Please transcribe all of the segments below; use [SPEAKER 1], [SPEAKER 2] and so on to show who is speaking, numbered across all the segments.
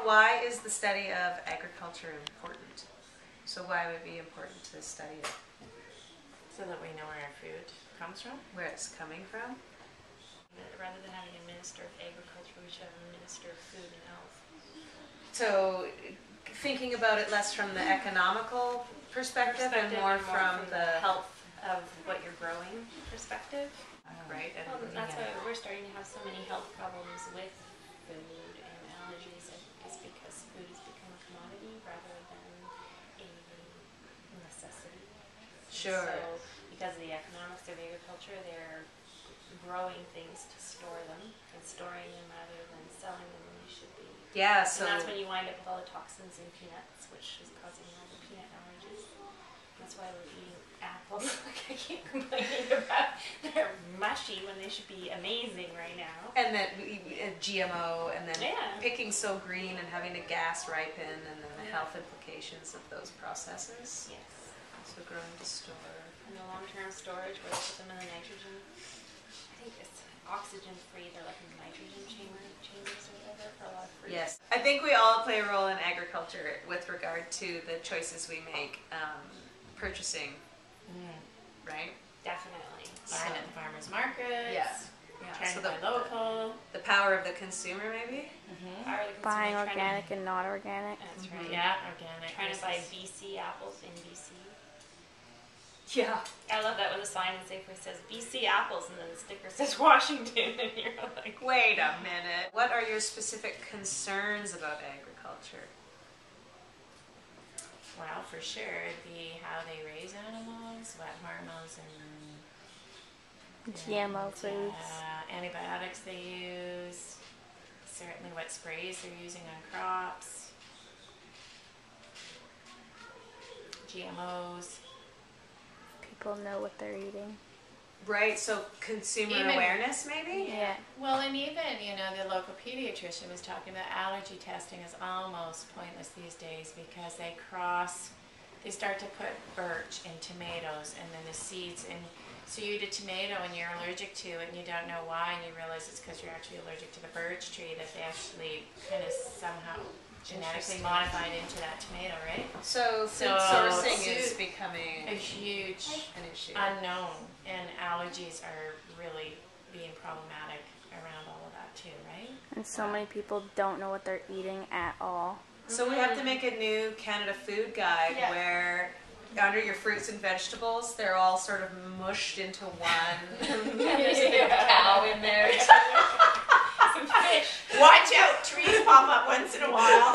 [SPEAKER 1] why is the study of agriculture important? So why would it be important to study it?
[SPEAKER 2] So that we know where our food comes from.
[SPEAKER 1] Where it's coming from?
[SPEAKER 3] Rather than having a minister of agriculture, we should have a minister of food and health.
[SPEAKER 1] So thinking about it less from the economical perspective and more from the
[SPEAKER 3] health of what you're growing perspective.
[SPEAKER 1] Right. And
[SPEAKER 3] well, that's why we're starting to have so many health problems with food and allergies. I think it's because food has become a commodity rather than a necessity.
[SPEAKER 1] Sure.
[SPEAKER 3] So because of the economics of agriculture, they're growing things to store them and storing them rather than selling them when they should be.
[SPEAKER 1] Yeah, so
[SPEAKER 3] and that's when you wind up with all the toxins in peanuts, which is causing all the peanut allergies. That's why we're eating apples. Like, I keep complaining about they're mushy when they should be amazing right now.
[SPEAKER 1] And then GMO, and then
[SPEAKER 3] yeah.
[SPEAKER 1] picking so green and having to gas ripen, and then the health implications of those processes.
[SPEAKER 3] Yes.
[SPEAKER 1] So growing to store.
[SPEAKER 3] And the long-term storage where they put them in the nitrogen. I think it's oxygen-free. They're like in nitrogen chambers or whatever for a lot of fruits.
[SPEAKER 1] Yes. I think we all play a role in agriculture with regard to the choices we make purchasing, right?
[SPEAKER 3] Definitely.
[SPEAKER 2] Buying at the farmer's markets.
[SPEAKER 1] Yeah.
[SPEAKER 2] Trying
[SPEAKER 1] So
[SPEAKER 2] to buy local.
[SPEAKER 1] the power of the consumer, maybe?
[SPEAKER 4] Buying organic and not organic.
[SPEAKER 3] That's right.
[SPEAKER 2] Yeah, organic.
[SPEAKER 3] Trying to buy BC apples in BC.
[SPEAKER 1] Yeah.
[SPEAKER 3] I love that when the sign in Safeway says BC apples and then the sticker says Washington, and you're like,
[SPEAKER 1] Wait a minute. What are your specific concerns about agriculture?
[SPEAKER 2] Well, for sure, it'd be how they raise animals, what hormones and
[SPEAKER 4] GMO foods.
[SPEAKER 2] antibiotics they use, certainly what sprays they're using on crops, GMOs.
[SPEAKER 4] People know what they're eating.
[SPEAKER 1] Right, so consumer awareness, maybe?
[SPEAKER 4] Yeah.
[SPEAKER 2] Well, and even, the local pediatrician was talking about allergy testing is almost pointless these days because they start to put birch in tomatoes and then the seeds, and so you eat a tomato and you're allergic to it and you don't know why, and you realize it's because you're actually allergic to the birch tree that they actually kind of somehow genetically modified into that tomato, right?
[SPEAKER 1] So food sourcing is becoming
[SPEAKER 2] a huge
[SPEAKER 1] an issue.
[SPEAKER 2] unknown, and allergies are really being problematic around all of that too, right?
[SPEAKER 4] And so many people don't know what they're eating at all.
[SPEAKER 1] So we have to make a new Canada food guide where under your fruits and vegetables, they're all sort of mushed into one. There's a big cow in there too.
[SPEAKER 3] some fish.
[SPEAKER 2] Watch out, trees pop up once in a while.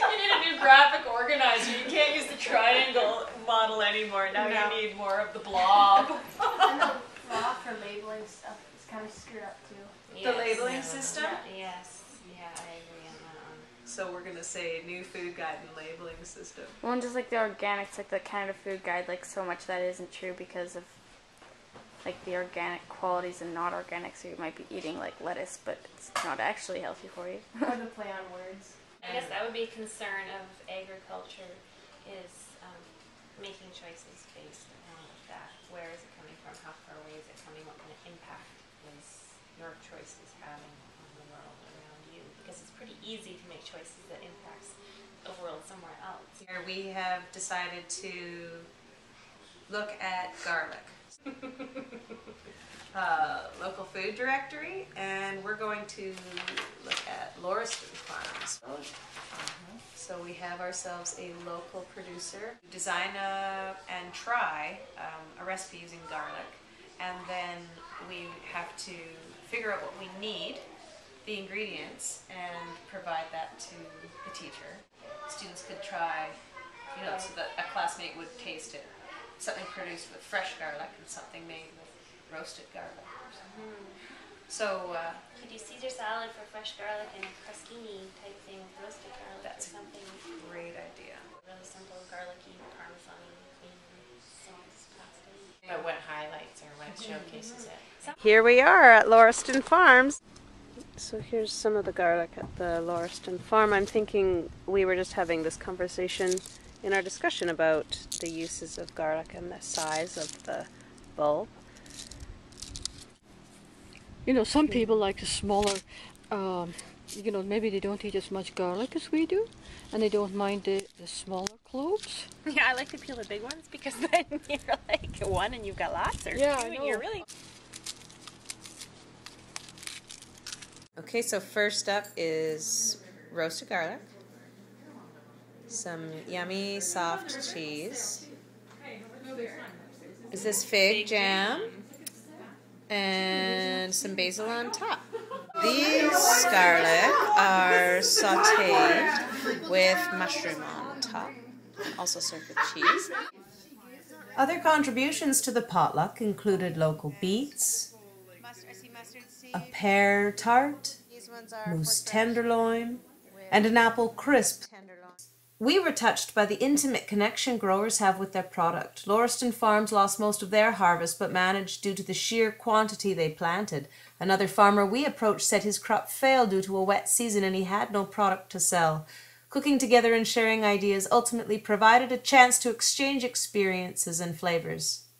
[SPEAKER 3] You need a new graphic organizer. You can't use the triangle model anymore. Now you need more of the blob.
[SPEAKER 5] And the law for labeling stuff is kind of screwed up too.
[SPEAKER 1] The labeling system?
[SPEAKER 3] Yes. Yeah, I agree on that one.
[SPEAKER 1] So we're going to say new food guide and labeling system.
[SPEAKER 4] Well, and just like the organics, like the Canada Food Guide, like so much that isn't true because of like the organic qualities and not organic, so you might be eating like lettuce, but it's not actually healthy for you.
[SPEAKER 5] Or the play on words.
[SPEAKER 3] I guess that would be a concern of agriculture is making choices based on that. Where is it coming from? How far away is it coming? What kind of impact is your choices having on the world around you? Because it's pretty easy to make choices that impacts the world somewhere else.
[SPEAKER 1] Here we have decided to look at garlic. Local food directory, and we're going to look at Lauriston Farms. So we have ourselves a local producer, design and try a recipe using garlic, and then we have to figure out what we need, the ingredients, and provide that to the teacher. Students could try, so that a classmate would taste it. Something produced with fresh garlic and something made with roasted garlic. So
[SPEAKER 3] could you Caesar salad for fresh garlic and a crostini type thing with roasted garlic?
[SPEAKER 1] That's
[SPEAKER 3] or something.
[SPEAKER 1] Great idea.
[SPEAKER 3] Really simple garlicky parmesan sauce pasta.
[SPEAKER 2] But what highlights or what showcases it?
[SPEAKER 1] Here we are at Lauriston Farms. So here's some of the garlic at the Lauriston Farm. I'm thinking we were just having this conversation in our discussion about the uses of garlic and the size of the bulb.
[SPEAKER 6] Some people like the smaller you know, maybe they don't eat as much garlic as we do, and they don't mind the smaller cloves.
[SPEAKER 7] Yeah, I like to peel the big ones because then you're like one and you've got lots, or
[SPEAKER 6] Yeah,
[SPEAKER 7] two
[SPEAKER 6] I
[SPEAKER 7] and
[SPEAKER 6] know.
[SPEAKER 7] you're really.
[SPEAKER 1] Okay, so first up is roasted garlic, some yummy soft cheese. Is this fig jam? And some basil on top. These garlic are sautéed with mushroom on top, also served with cheese. Other contributions to the potluck included local beets, a pear tart, moose tenderloin, and an apple crisp. We were touched by the intimate connection growers have with their product. Lauriston Farms lost most of their harvest but managed due to the sheer quantity they planted. Another farmer we approached said his crop failed due to a wet season and he had no product to sell. Cooking together and sharing ideas ultimately provided a chance to exchange experiences and flavors.